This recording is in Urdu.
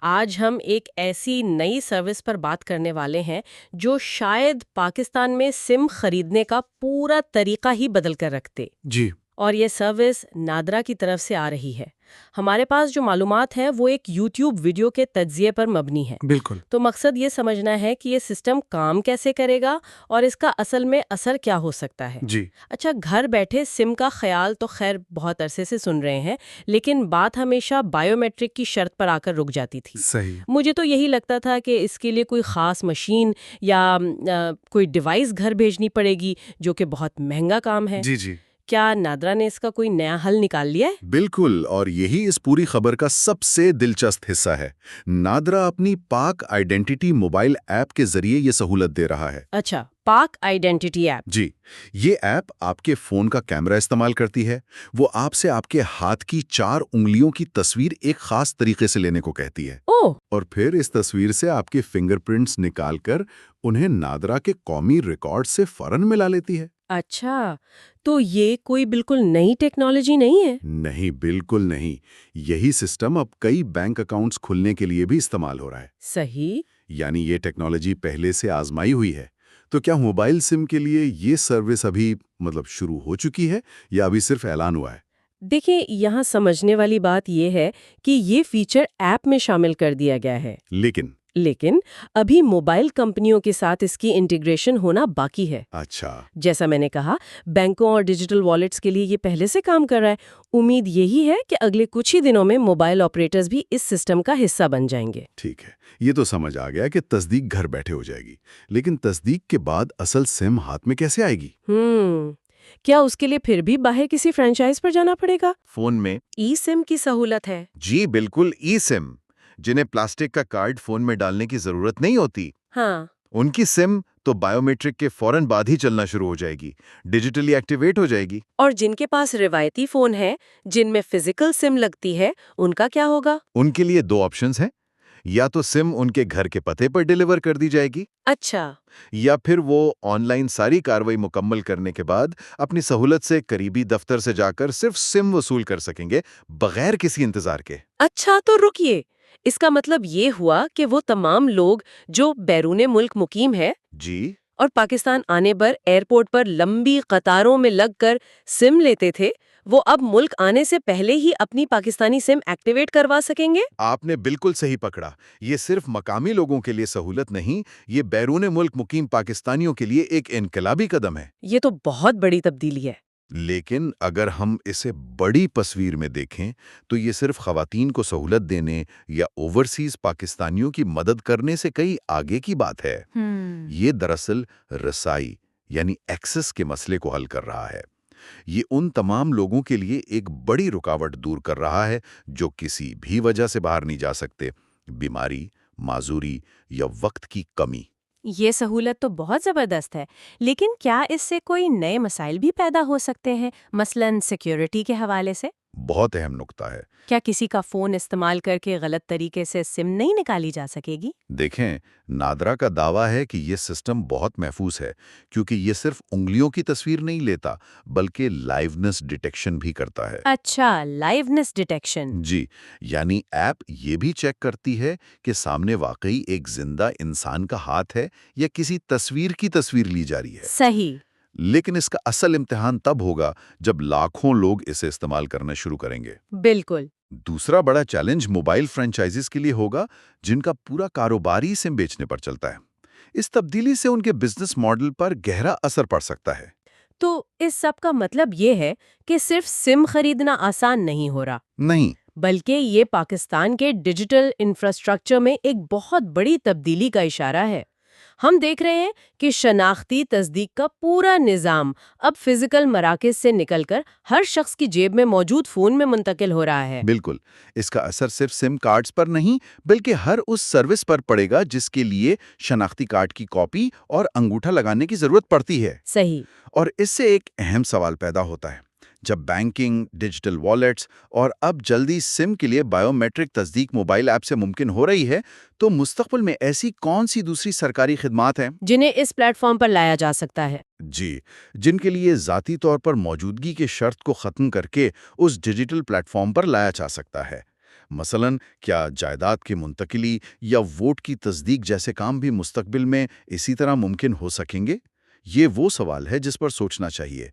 آج ہم ایک ایسی نئی سروس پر بات کرنے والے ہیں جو شاید پاکستان میں سم خریدنے کا پورا طریقہ ہی بدل کر رکھتے، جی اور یہ سروس نادرا کی طرف سے آ رہی ہے۔ ہمارے پاس جو معلومات ہیں وہ ایک یوٹیوب ویڈیو کے تجزیے پر مبنی ہے، بالکل. تو مقصد یہ سمجھنا ہے کہ یہ سسٹم کام کیسے کرے گا اور اس کا اصل میں اثر کیا ہو سکتا ہے۔ جی اچھا، گھر بیٹھے سم کا خیال تو خیر بہت عرصے سے سن رہے ہیں، لیکن بات ہمیشہ بائیو میٹرک کی شرط پر آ کر رک جاتی تھی۔ صحیح. مجھے تو یہی لگتا تھا کہ اس کے لیے کوئی خاص مشین یا کوئی ڈیوائس گھر بھیجنی پڑے گی، جو کہ بہت مہنگا کام ہے۔ جی جی کیا نادرا نے اس کا کوئی نیا حل نکال لیا ہے؟ بالکل، اور یہی اس پوری خبر کا سب سے دلچسپ حصہ ہے۔ نادرا اپنی پاک آئیڈینٹی موبائل ایپ کے ذریعے یہ سہولت دے رہا ہے۔ اچھا، پاک آئیڈینٹی ایپ۔ جی، یہ ایپ آپ کے فون کا کیمرہ استعمال کرتی ہے۔ وہ آپ سے آپ کے ہاتھ کی 4 انگلیوں کی تصویر ایک خاص طریقے سے لینے کو کہتی ہے، اوہ، اور پھر اس تصویر سے آپ کے فنگر پرنٹس نکال کر انہیں نادرا کے قومی ریکارڈ سے فوراً ملا لیتی ہے۔ اچھا، تو یہ کوئی بالکل نئی ٹیکنالوجی نہیں ہے؟ نہیں، بالکل نہیں۔ یہی سسٹم اب کئی بینک اکاؤنٹس کھلنے کے لیے بھی استعمال ہو رہا ہے۔ صحیح۔ یعنی یہ ٹیکنالوجی پہلے سے آزمائی ہوئی ہے۔ تو کیا موبائل سم کے لیے یہ سروس ابھی شروع ہو چکی ہے یا ابھی صرف اعلان ہوا ہے؟ دیکھیں، یہاں سمجھنے والی بات یہ ہے کہ یہ فیچر ایپ میں شامل کر دیا گیا ہے، لیکن ابھی موبائل کمپنیوں کے ساتھ اس کی انٹیگریشن ہونا باقی ہے۔ اچھا، جیسا میں نے کہا، بینکوں اور ڈیجیٹل والیٹس کے لیے یہ پہلے سے کام کر رہا ہے۔ امید یہی ہے کہ اگلے کچھ ہی دنوں میں موبائل آپریٹرز بھی اس سسٹم کا حصہ بن جائیں گے۔ ٹھیک ہے، یہ تو سمجھ آ گیا کہ تصدیق گھر بیٹھے ہو جائے گی، لیکن تصدیق کے بعد اصل سم ہاتھ میں کیسے آئے گی؟ کیا اس کے لیے پھر بھی باہر کسی فرنچائز پر جانا پڑے گا؟ فون میں ای سم کی سہولت ہے۔ جی بالکل، ای سم، جنہیں پلاسٹک کا کارڈ فون میں ڈالنے کی ضرورت نہیں ہوتی، ہاں، ان کی سم تو بائیو میٹرک کے فوراً بعد ہی چلنا شروع ہو جائے گی، ڈیجیٹلی ایکٹیویٹ ہو جائے گی۔ اور جن کے پاس روایتی فون ہیں، جن میں فزیکل سم لگتی ہے، ان کا کیا ہوگا؟ ان کے لیے 2 آپشنز ہیں، یا تو سم ان کے گھر کے پتے پر ڈیلیور کر دی جائے گی، اچھا، یا پھر وہ آن لائن ساری کاروائی مکمل کرنے کے بعد اپنی سہولت سے قریبی دفتر سے جا کر صرف سم وصول کر سکیں گے، بغیر کسی انتظار کے۔ اچھا، تو رکیے، اس کا مطلب یہ ہوا کہ وہ تمام لوگ جو بیرون ملک مقیم ہے جی اور پاکستان آنے پر ایئرپورٹ پر لمبی قطاروں میں لگ کر سم لیتے تھے، وہ اب ملک آنے سے پہلے ہی اپنی پاکستانی سم ایکٹیویٹ کروا سکیں گے؟ آپ نے بالکل صحیح پکڑا، یہ صرف مقامی لوگوں کے لیے سہولت نہیں، یہ بیرون ملک مقیم پاکستانیوں کے لیے ایک انقلابی قدم ہے۔ یہ تو بہت بڑی تبدیلی ہے۔ لیکن اگر ہم اسے بڑی تصویر میں دیکھیں تو یہ صرف خواتین کو سہولت دینے یا اوورسیز پاکستانیوں کی مدد کرنے سے کئی آگے کی بات ہے۔ یہ دراصل رسائی یعنی ایکسس کے مسئلے کو حل کر رہا ہے۔ یہ ان تمام لوگوں کے لیے ایک بڑی رکاوٹ دور کر رہا ہے جو کسی بھی وجہ سے باہر نہیں جا سکتے، بیماری، معذوری یا وقت کی کمی۔ یہ سہولت تو بہت زبردست ہے، لیکن کیا اس سے کوئی نئے مسائل بھی پیدا ہو سکتے ہیں، مثلاً سیکیورٹی کے حوالے سے؟ بہت اہم نقطہ ہے۔ کیا کسی کا فون استعمال کر کے غلط طریقے سے سم نہیں نکالی جا سکے گی؟ دیکھیں، نادرا کا دعویٰ ہے کہ یہ سسٹم بہت محفوظ ہے کیونکہ یہ صرف انگلیوں کی تصویر نہیں لیتا بلکہ لائیونس ڈیٹیکشن بھی کرتا ہے۔ اچھا، لائیونس ڈیٹیکشن۔ جی، یعنی ایپ یہ بھی چیک کرتی ہے کہ سامنے واقعی ایک زندہ انسان کا ہاتھ ہے یا کسی تصویر کی تصویر لی جا رہی ہے۔ صحیح۔ لیکن اس کا اصل امتحان تب ہوگا جب لاکھوں لوگ اسے استعمال کرنا شروع کریں گے۔ بالکل۔ دوسرا بڑا چیلنج موبائل فرنچائزز کے لیے ہوگا جن کا پورا کاروباری سم بیچنے پر چلتا ہے۔ اس تبدیلی سے ان کے بزنس ماڈل پر گہرا اثر پڑ سکتا ہے۔ تو اس سب کا مطلب یہ ہے کہ صرف سم خریدنا آسان نہیں ہو رہا، نہیں، بلکہ یہ پاکستان کے ڈیجیٹل انفراسٹرکچر میں ایک بہت بڑی تبدیلی کا اشارہ ہے۔ ہم دیکھ رہے ہیں کہ شناختی تصدیق کا پورا نظام اب فزیکل مراکز سے نکل کر ہر شخص کی جیب میں موجود فون میں منتقل ہو رہا ہے۔ بالکل، اس کا اثر صرف سم کارڈز پر نہیں بلکہ ہر اس سروس پر پڑے گا جس کے لیے شناختی کارڈ کی کاپی اور انگوٹھا لگانے کی ضرورت پڑتی ہے۔ صحیح۔ اور اس سے ایک اہم سوال پیدا ہوتا ہے، جب بینکنگ، ڈیجیٹل والیٹس اور اب جلدی سم کے لیے بائیو میٹرک تصدیق موبائل ایپ سے ممکن ہو رہی ہے، تو مستقبل میں ایسی کون سی دوسری سرکاری خدمات ہیں جنہیں اس پلیٹ فارم پر لایا جا سکتا ہے؟ جی، جن کے لیے ذاتی طور پر موجودگی کے شرط کو ختم کر کے اس ڈیجیٹل پلیٹ فارم پر لایا جا سکتا ہے؟ مثلاً کیا جائیداد کی منتقلی یا ووٹ کی تصدیق جیسے کام بھی مستقبل میں اسی طرح ممکن ہو سکیں گے؟ یہ وہ سوال ہے جس پر سوچنا چاہیے۔